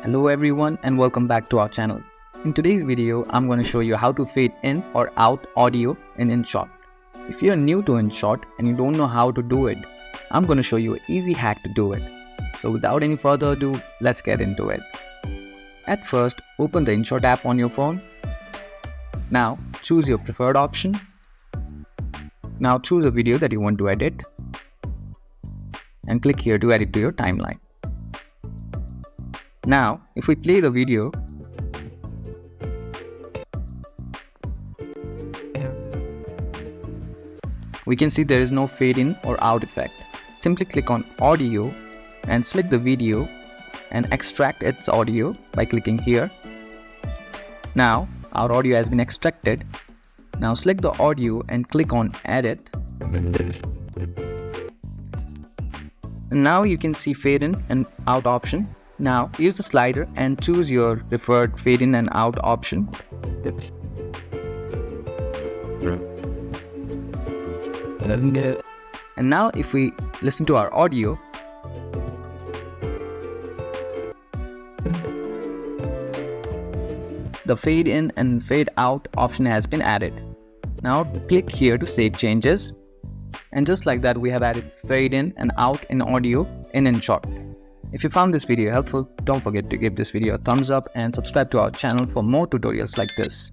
Hello everyone and welcome back to our channel. In today's video, I'm going to show you how to fade in or out audio in InShot. If you're new to InShot and you don't know how to do it, I'm going to show you an easy hack to do it. So without any further ado, let's get into it. At first, open the InShot app on your phone. Now choose your preferred option. Now choose a video that you want to edit and click here to add it to your timeline. Now, if we play the video, we can see there is no fade in or out effect. Simply click on audio and select the video and extract its audio by clicking here. Now, our audio has been extracted. Now select the audio and click on edit. And now you can see fade in and out option. Now use the slider and choose your preferred fade in and out option. And now if we listen to our audio, the fade in and fade out option has been added. Now click here to save changes. And just like that, we have added fade in and out in audio in InShot. If you found this video helpful, don't forget to give this video a thumbs up and subscribe to our channel for more tutorials like this.